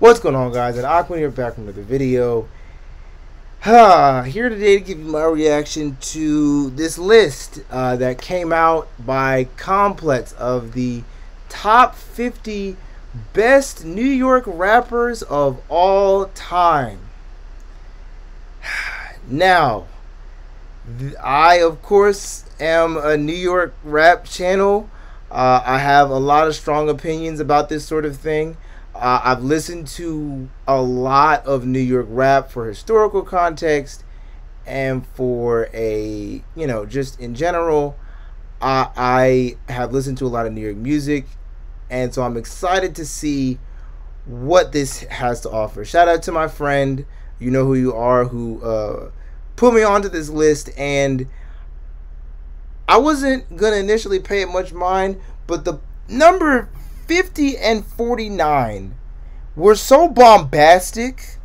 What's going on, guys? And Aquan here, back from another video. Here today to give you my reaction to this list that came out by Complex of the top 50 best New York rappers of all time. Now, I of course am a New York rap channel. I have a lot of strong opinions about this sort of thing. I've listened to a lot of New York rap for historical context and for just in general. I have listened to a lot of New York music, and so I'm excited to see what this has to offer. Shout out to my friend, you know who you are, who put me onto this list, and I wasn't gonna initially pay it much mind, but the number 50 and 49 were so bombastic,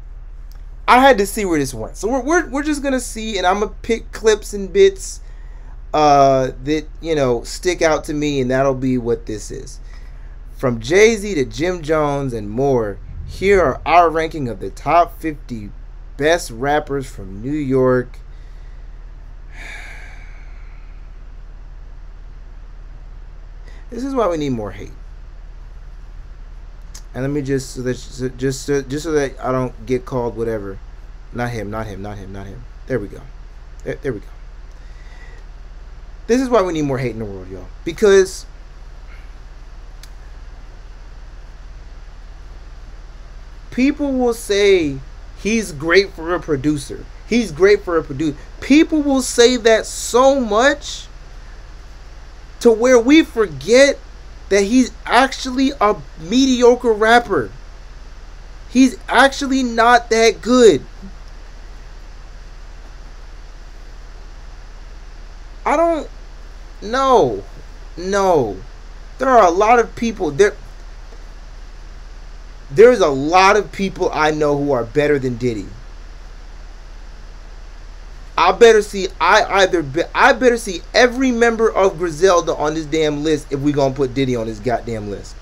I had to see where this went. So we're just gonna see, and I'm gonna pick clips and bits that stick out to me, and that'll be what this is. From Jay-Z to Jim Jones and more, here are our ranking of the top 50 best rappers from New York. This is why we need more hate. And let me just so that I don't get called whatever. Not him. There we go. There we go. This is why we need more hate in the world, y'all. Because people will say he's great for a producer. He's great for a producer. People will say that so much to where we forget that he's actually a mediocre rapper. He's actually not that good. I don't know. No. There are a lot of people there's a lot of people I know who are better than Diddy. I better see every member of Griselda on this damn list if we gonna put Diddy on this goddamn list.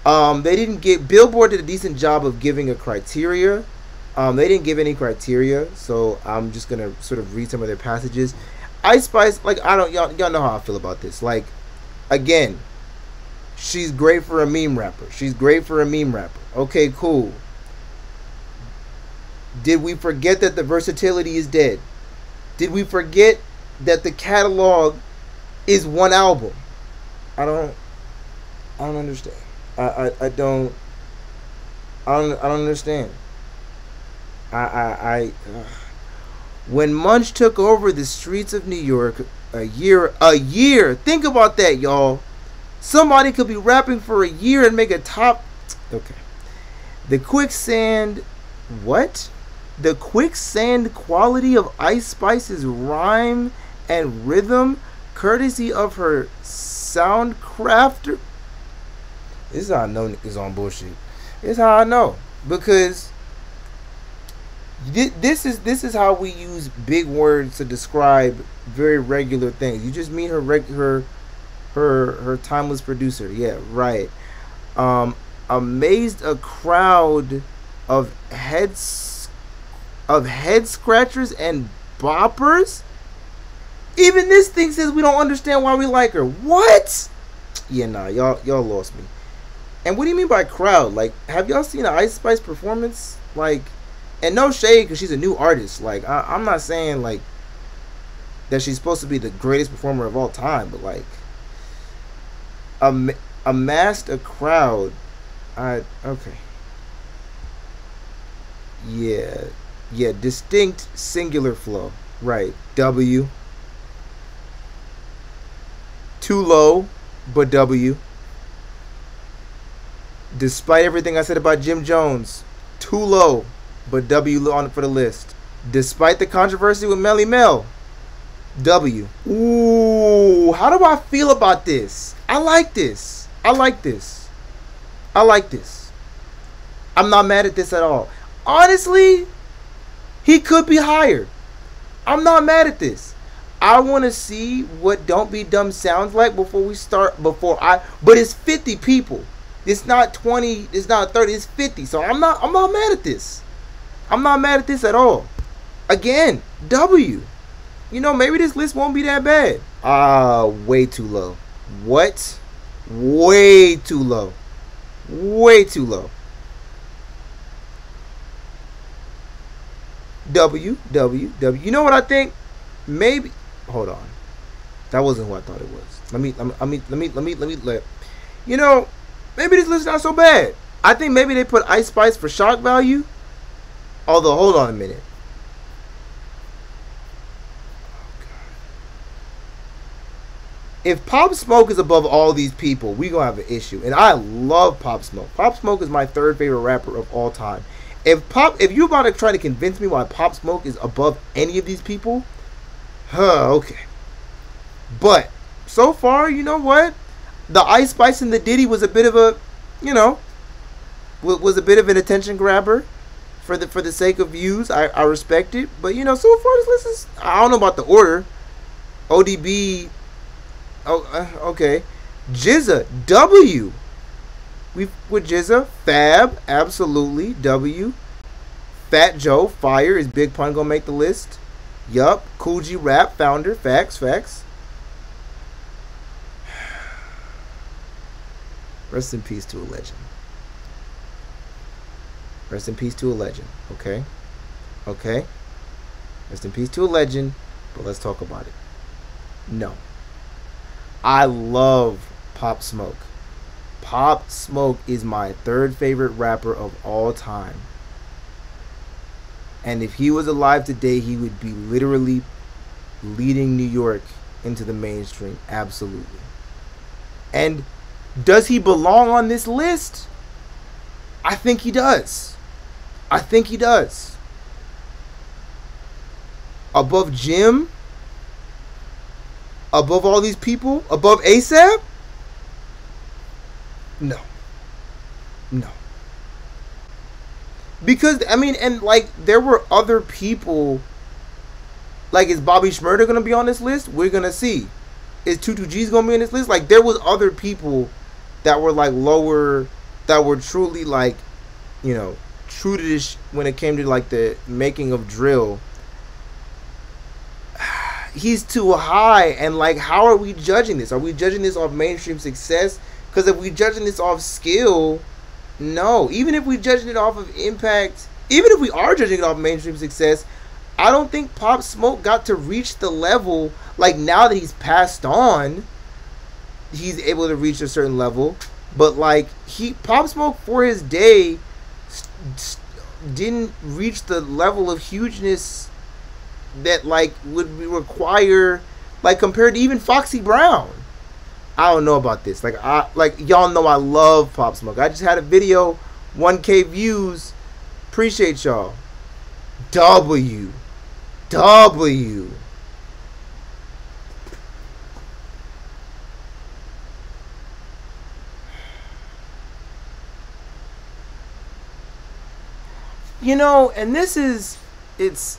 They didn't get Billboard did a decent job of giving a criteria. They didn't give any criteria, so I'm just gonna sort of read some of their passages. Ice Spice, y'all know how I feel about this. Like, again, she's great for a meme rapper. Okay, cool. Did we forget that the versatility is dead? Did we forget that the catalog is one album? I don't understand. I don't understand. When Munch took over the streets of New York a year. Think about that, y'all. Somebody could be rapping for a year and make a top. Okay. The quicksand quality of Ice Spice's rhyme and rhythm, courtesy of her sound crafter. This is how I know niggas on bullshit. This is how I know, because this is how we use big words to describe very regular things. You just mean her timeless producer. Yeah, right. Amazed a crowd of head scratchers and boppers. Even this thing says we don't understand why we like her. What? Yeah, nah, y'all lost me. And what do you mean by crowd? Like, have y'all seen an Ice Spice performance? Like, and no shade, because she's a new artist. Like, I'm not saying like that she's supposed to be the greatest performer of all time, but like, amassed a crowd. Okay. Yeah, distinct singular flow. Right. W. Too low, but W. Despite everything I said about Jim Jones, too low, but W on it for the list. Despite the controversy with Melly Mel, W. Ooh, how do I feel about this? I like this. I'm not mad at this at all. Honestly, he could be higher. I'm not mad at this. I want to see what Don't Be Dumb sounds like before we start. But it's 50 people. It's not 20, it's not 30, it's 50. So I'm not mad at this. I'm not mad at this at all. Again, W. You know, maybe this list won't be that bad. Way too low. What? Way too low. Way too low. W. You know what I think? Maybe. Hold on. That wasn't who I thought it was. Let me. You know, maybe this list is not so bad. I think maybe they put Ice Spice for shock value. Although, hold on a minute. If Pop Smoke is above all these people, we gonna have an issue. And I love Pop Smoke. Pop Smoke is my third favorite rapper of all time. If you about to try to convince me why Pop Smoke is above any of these people, okay. But so far, you know what? The Ice Spice and the Diddy was a bit of a, was a bit of an attention grabber for the sake of views. I respect it, but so far this list is, I don't know about the order. ODB. Oh, okay. Jizza, W. With Jizza, Fab, absolutely, W. Fat Joe, fire. Is Big Pun gonna make the list? Yup. Cool G Rap, founder, facts. Rest in peace to a legend. Rest in peace to a legend. Okay. Rest in peace to a legend, but let's talk about it. No. I love Pop Smoke. Pop Smoke is my third favorite rapper of all time. And if he was alive today, he would be literally leading New York into the mainstream. Absolutely. And does he belong on this list? I think he does. Above Jim? Above all these people? Above ASAP? No. Because, and there were other people. Is Bobby Shmurda going to be on this list? We're going to see. Is 22G's going to be on this list? There was other people that were, lower, that were truly, true to this when it came to, the making of drill. He's too high, and how are we judging this? Are we judging this off mainstream success? Because if we judging this off skill, no. Even if we judging it off of impact, even if we are judging it off mainstream success, I don't think Pop Smoke got to reach the level. Now that he's passed on, he's able to reach a certain level. But Pop Smoke for his day didn't reach the level of hugeness that would require compared to even Foxy Brown. I don't know about this. Y'all know I love Pop Smoke. I just had a video, 1K views. Appreciate y'all. W. And this is, it's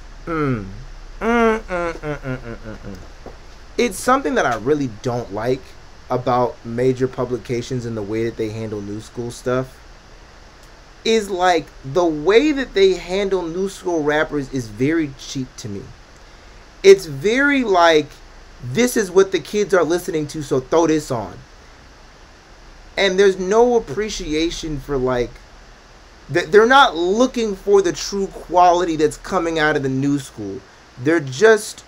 something that I really don't like about major publications and the way that they handle new school stuff. Is the way that they handle new school rappers is very cheap to me. It's very this is what the kids are listening to, so throw this on. And there's no appreciation for they're not looking for the true quality that's coming out of the new school. They're just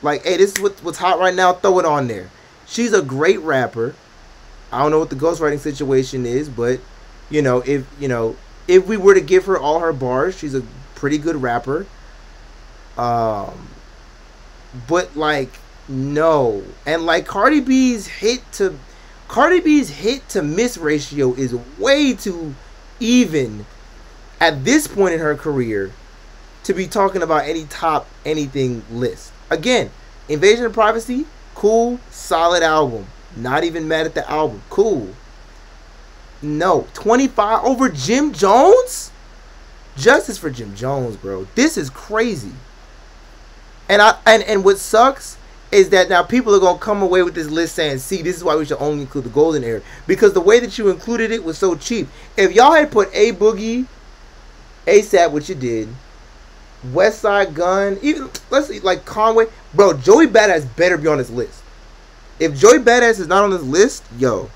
hey, this is what's hot right now, throw it on there. She's a great rapper. I don't know what the ghostwriting situation is, but if we were to give her all her bars, she's a pretty good rapper. But no. And Cardi B's hit to miss ratio is way too even at this point in her career to be talking about any top anything list. Again, Invasion of Privacy, cool, solid album. Not even mad at the album. Cool. No. 25 over Jim Jones? Justice for Jim Jones, bro. This is crazy. And what sucks is that now people are going to come away with this list saying, see, this is why we should only include the golden era. Because the way that you included it was so cheap. If y'all had put A Boogie, ASAP, which you did, West Side Gun, even, let's see, like Conway, bro, Joey Badass better be on this list. If Joey Badass is not on this list, yo,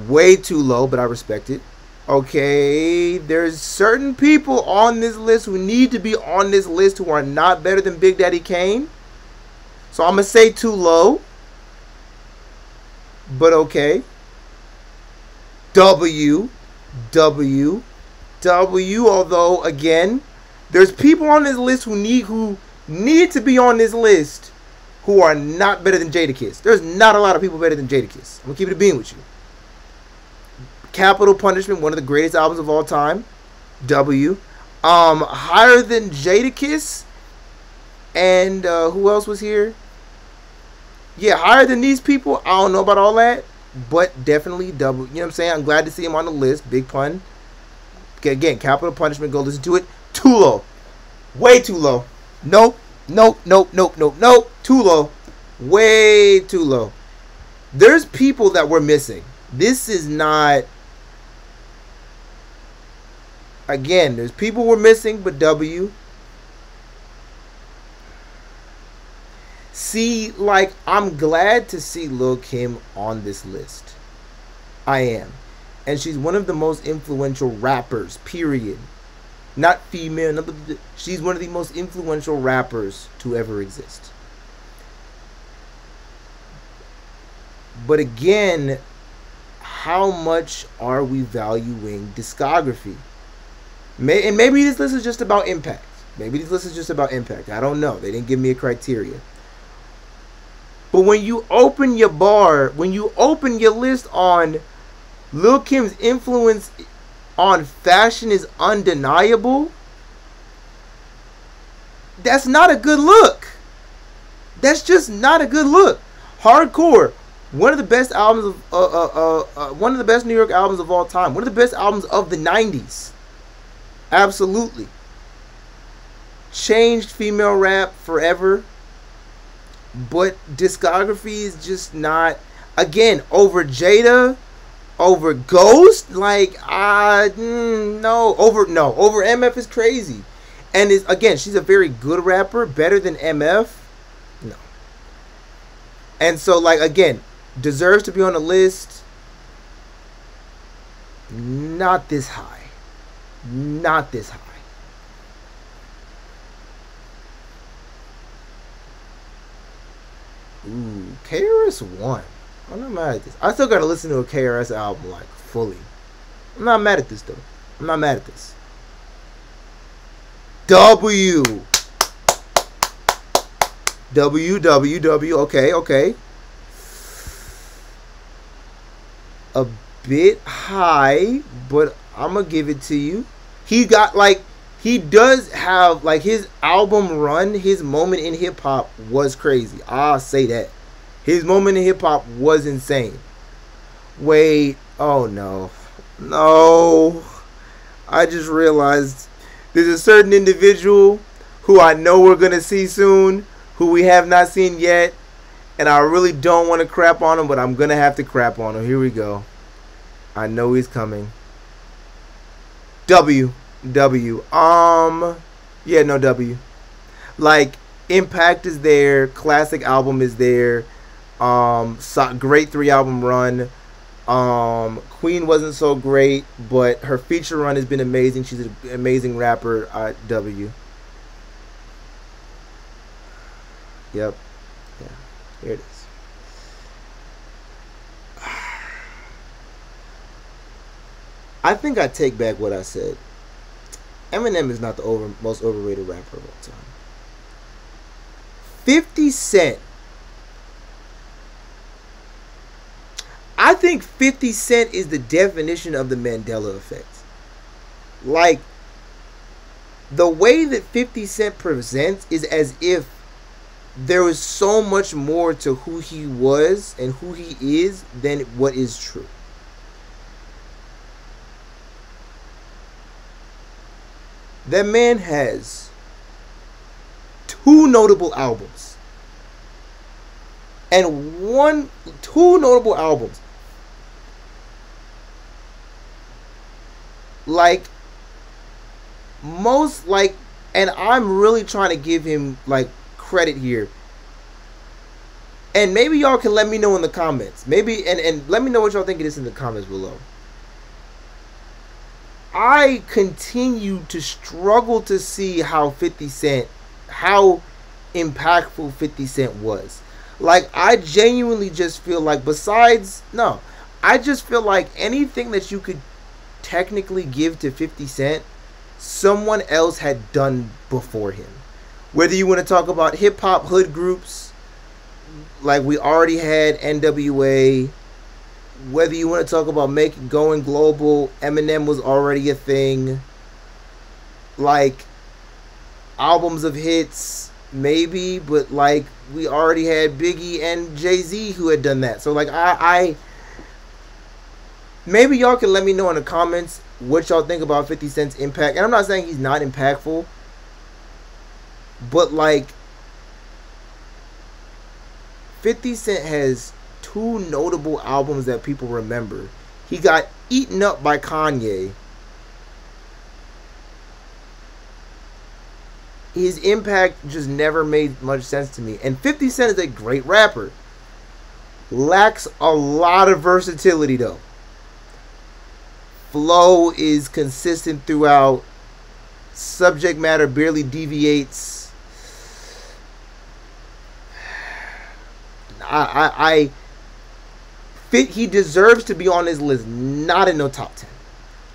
way too low, but I respect it. Okay, there's certain people on this list who need to be on this list who are not better than Big Daddy Kane. So I'm going to say too low. But okay. W. Although, again, there's people on this list who need to be on this list who are not better than Jadakiss. There's not a lot of people better than Jadakiss. I'm going to keep it a bean with you. Capital Punishment, one of the greatest albums of all time. W. Higher than Jadakiss. And who else was here? Yeah, higher than these people. I don't know about all that. But definitely W. You know what I'm saying? I'm glad to see him on the list. Big pun. Again, Capital Punishment. Go listen to it. Too low. Way too low. Nope. Too low. Way too low. There's people that we're missing. This is not... Again, there's people we're missing, but W. See, like, I'm glad to see Lil' Kim on this list. I am. And she's one of the most influential rappers, period. Not female. She's one of the most influential rappers to ever exist. But again, how much are we valuing discography? And maybe this list is just about impact. I don't know. They didn't give me a criteria. But when you open your list on Lil' Kim's influence on fashion is undeniable, that's not a good look. That's just not a good look. Hardcore, one of the best albums of one of the best New York albums of all time. One of the best albums of the 90s. Absolutely. Changed female rap forever. But discography is just not, again, over Jada, over Ghost, like over MF is crazy. And is, again, she's a very good rapper, better than MF. No. And so, like, again, deserves to be on the list. Not this high. Not this high. Ooh, KRS One. I'm not mad at this. I still gotta listen to a KRS album like fully. I'm not mad at this though. I'm not mad at this. W. Okay. A bit high, but I'm gonna give it to you. He does have, like, his album run, his moment in hip hop was crazy. I'll say that. His moment in hip hop was insane. Wait, oh no. No. I just realized there's a certain individual who I know we're gonna see soon, who we have not seen yet, and I really don't want to crap on him, but I'm gonna have to crap on him. Here we go. I know he's coming. W. Yeah, no, W. Like, impact is there, classic album is there, great 3-album run. Queen wasn't so great, but her feature run has been amazing. She's an amazing rapper. W. Yep. Yeah. Here it is. I think I take back what I said. Eminem is not the most overrated rapper of all time. 50 Cent. I think 50 Cent is the definition of the Mandela effect. Like, the way that 50 Cent presents is as if there was so much more to who he was and who he is than what is true. That man has two notable albums. And two notable albums. Like, and I'm really trying to give him, like, credit here. And maybe y'all can let me know in the comments. Maybe, and let me know what y'all think of this in the comments below. I continue to struggle to see how impactful 50 Cent was. Like, I genuinely just feel like, I just feel like anything that you could technically give to 50 Cent, someone else had done before him. Whether you want to talk about hip-hop hood groups, like we already had NWA, whether you want to talk about going global, Eminem was already a thing. Like, albums of hits, maybe, but like we already had Biggie and Jay-Z who had done that. So like I maybe y'all can let me know in the comments what y'all think about 50 Cent's impact. And I'm not saying he's not impactful, but like 50 Cent has two notable albums that people remember. He got eaten up by Kanye. His impact just never made much sense to me. And 50 Cent is a great rapper. Lacks a lot of versatility though. Flow is consistent throughout. Subject matter barely deviates. He deserves to be on this list. Not in no top 10.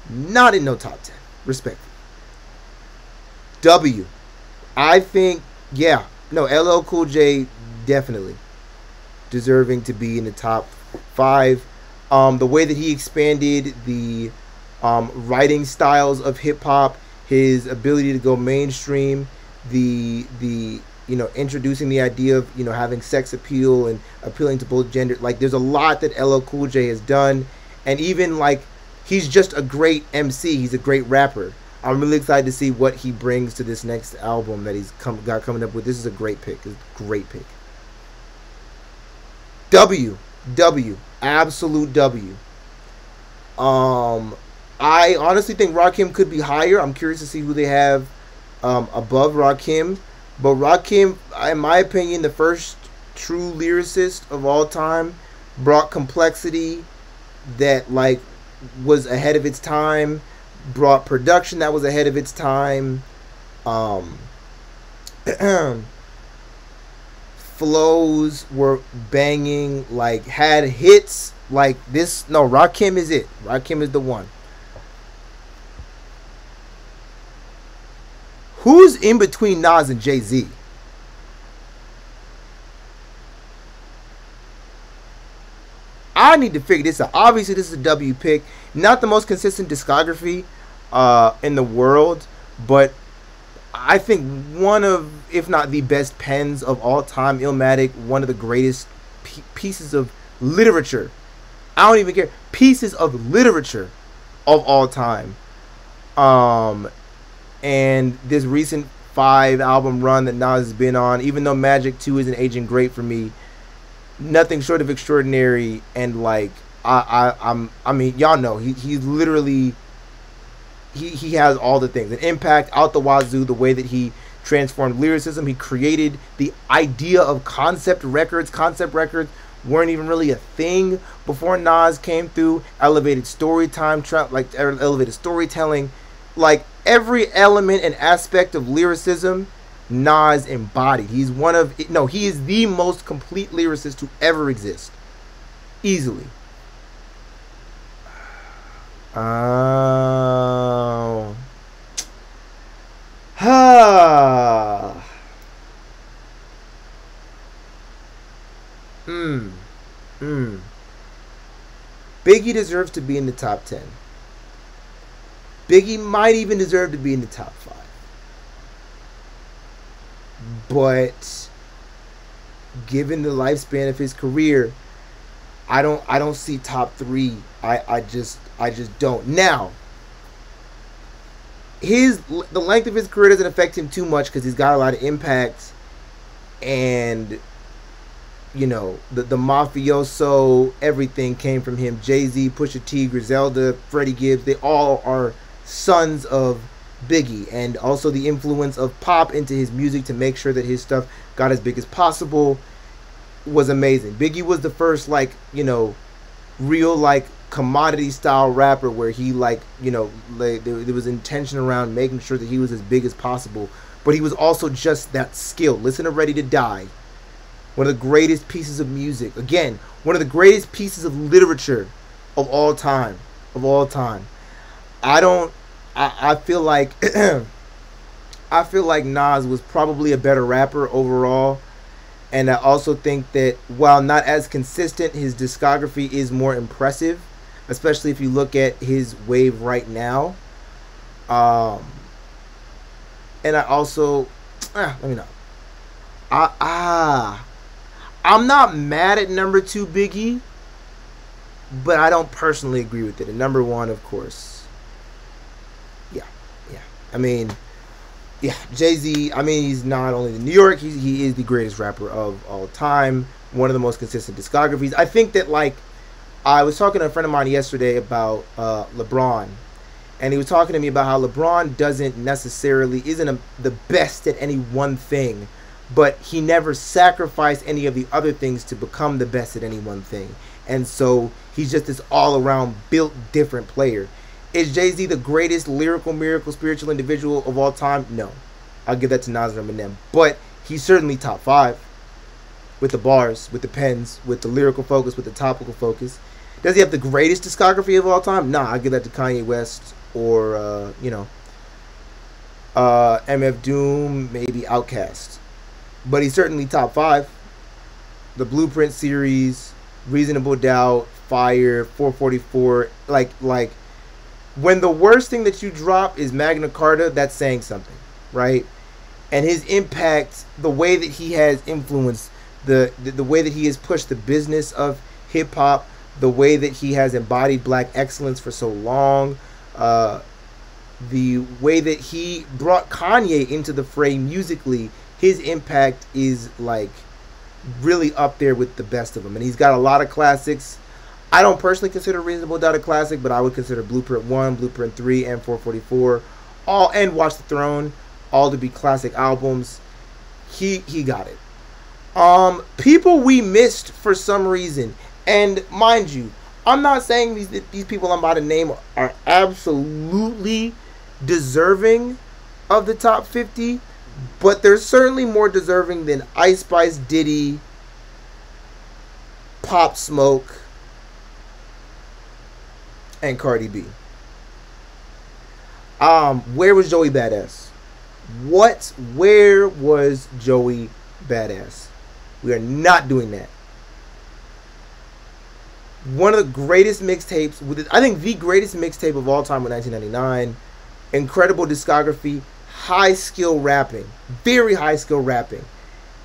Not in no top 10. Respectfully. W. I think, yeah. No, LL Cool J definitely deserving to be in the top 5. The way that he expanded the writing styles of hip hop, his ability to go mainstream, the introducing the idea of having sex appeal and appealing to both genders. Like, there's a lot that LL Cool J has done, and even like he's just a great MC. He's a great rapper. I'm really excited to see what he brings to this next album that he's coming up with. This is a great pick. It's a great pick. W, absolute W. I honestly think Rakim could be higher. I'm curious to see who they have above Rakim. But Rakim, in my opinion, the first true lyricist of all time, brought complexity that like was ahead of its time, brought production that was ahead of its time. Flows were banging, like had hits like this. No, Rakim is it. Rakim is the one. Who's in between Nas and Jay-Z? I need to figure this out. Obviously, this is a W pick. Not the most consistent discography in the world, but I think one of, if not the best pens of all time. Illmatic, one of the greatest pieces of literature. I don't even care. Pieces of literature of all time. And this recent 5-album run that Nas has been on, even though Magic 2 isn't aging great for me, nothing short of extraordinary. And like I mean, y'all know he's literally he has all the things. An impact out the wazoo, the way that he transformed lyricism. He created the idea of concept records. Concept records weren't even really a thing before Nas came through. Elevated storytelling. Like every element and aspect of lyricism, Nas embodied. He is the most complete lyricist to ever exist. Easily. Oh. Biggie deserves to be in the top 10. Biggie might even deserve to be in the top 5. But given the lifespan of his career, I don't see top 3. I just don't. Now, the length of his career doesn't affect him too much because he's got a lot of impact, and the mafioso everything came from him. Jay-Z, Pusha T, Griselda, Freddie Gibbs, they all are sons of Biggie, and also the influence of pop into his music to make sure that his stuff got as big as possible was amazing. Biggie was the first real commodity style rapper where he there was intention around making sure that he was as big as possible, but he was also just that skilled. Listen to Ready to Die, one of the greatest pieces of music, again one of the greatest pieces of literature of all time. I feel like I feel like Nas was probably a better rapper overall. And I also think that while not as consistent, his discography is more impressive, especially if you look at his wave right now. And I also, let me know. I'm not mad at number 2 Biggie, but I don't personally agree with it. And number 1, of course, yeah. I mean, yeah, Jay-Z, he's not only in New York, he is the greatest rapper of all time, one of the most consistent discographies. I think that, I was talking to a friend of mine yesterday about LeBron, and he was talking to me about how LeBron isn't the best at any one thing, but he never sacrificed any of the other things to become the best at any one thing. And so he's just this all-around built different player. Is Jay-Z the greatest lyrical, miracle, spiritual individual of all time? No. I'll give that to Nas and Eminem. But he's certainly top 5 with the bars, with the pens, with the lyrical focus, with the topical focus. Does he have the greatest discography of all time? Nah, I'll give that to Kanye West or, MF Doom, maybe Outkast. But he's certainly top 5. The Blueprint series, Reasonable Doubt, Fire, 444, when the worst thing that you drop is Magna Carta, that's saying something, right? And his impact, the way that he has influenced, the way that he has pushed the business of hip-hop, the way that he has embodied black excellence for so long, the way that he brought Kanye into the fray musically, his impact is, really up there with the best of them. And he's got a lot of classics. I don't personally consider Reasonable Doubt a classic, but I would consider Blueprint 1, Blueprint 3, and 444, and Watch the Throne, all to be classic albums. He got it. People we missed for some reason, and mind you, I'm not saying these people I'm about to name are absolutely deserving of the top 50, but they're certainly more deserving than Ice Spice, Diddy, Pop Smoke, and Cardi B. Where was Joey Badass? Where was Joey Badass? We are not doing that. One of the greatest mixtapes, I think the greatest mixtape of all time, with 1999. Incredible discography, high skill rapping, very high skill rapping,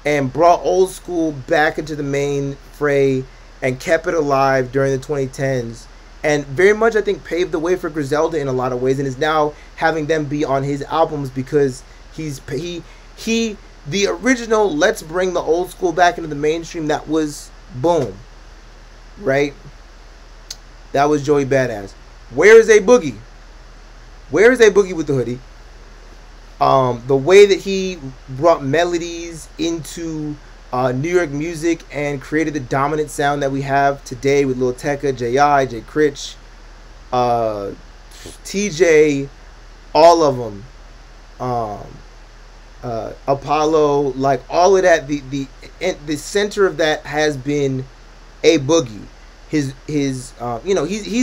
and brought old school back into the main fray and kept it alive during the 2010s. And very much, I think, paved the way for Griselda in a lot of ways, and is now having them be on his albums because the original let's bring the old school back into the mainstream. That was boom, right? That was Joey Badass. Where is A Boogie? Where is A Boogie with the hoodie? The way that he brought melodies into New York music and created the dominant sound that we have today with Lil Tecca, J.I., Jay Critch, TJ, all of them, Apollo, all of that. The center of that has been A Boogie. He's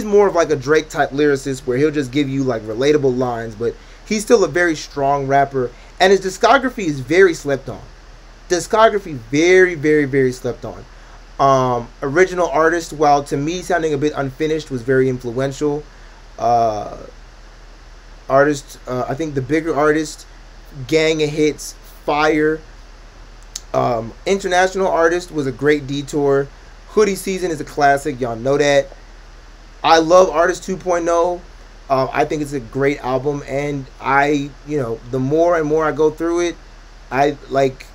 more of a Drake type lyricist where he'll just give you relatable lines, but he's still a very strong rapper, and his discography is very slept on. Very, very, very slept on. Original artist, while to me sounding a bit unfinished, was very influential. Artist, I think the bigger artist, Gang of Hits, Fire. International artist was a great detour. Hoodie Season is a classic, y'all know that. I love Artist 2.0. I think it's a great album, and the more and more I go through it, I like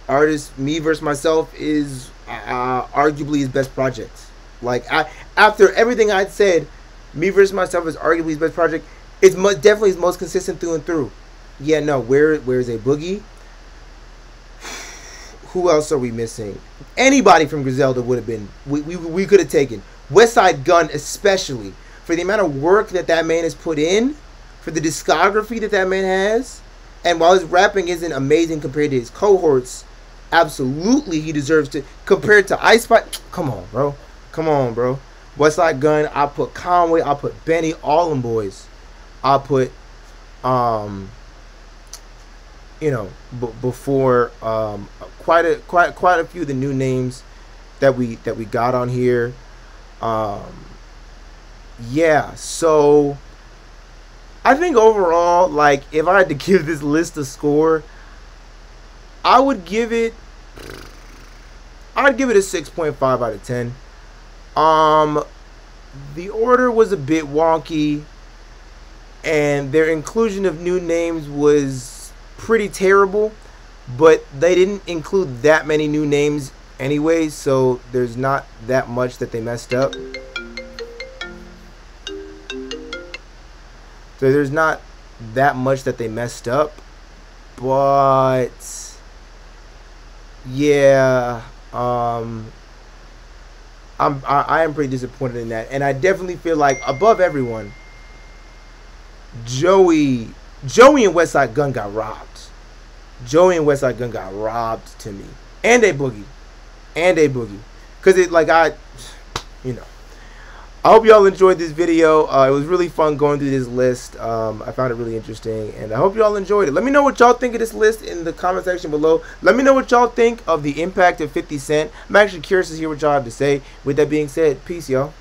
artist Me versus Myself is arguably his best project. After everything I'd said, Me versus Myself is arguably his best project. It's definitely his most consistent through and through. Yeah, no, where's a Boogie? Who else are we missing? Anybody from Griselda would have been. We could have taken West Side Gun, especially for the amount of work that man has put in, for the discography that man has, and while his rapping isn't amazing compared to his cohorts, absolutely he deserves to. Compared to Ice Spice, come on, bro. West Side Gun. I put Conway. I put Benny. All them boys. I put before quite a few of the new names that we got on here. Yeah, so I think overall, like, if I had to give this list a score, I'd give it a 6.5 out of 10. The order was a bit wonky, and their inclusion of new names was pretty terrible, but they didn't include that many new names anyway, so there's not that much that they messed up. So there's not that much that they messed up, but yeah, I am pretty disappointed in that, and I definitely feel like above everyone, Joey and West Side Gun got robbed. Joey and West Side Gun got robbed to me, and a Boogie, because I hope y'all enjoyed this video. It was really fun going through this list. I found it really interesting, and I hope y'all enjoyed it. Let me know what y'all think of this list in the comment section below. Let me know what y'all think of the impact of 50 Cent. I'm actually curious to hear what y'all have to say. With that being said, peace, y'all.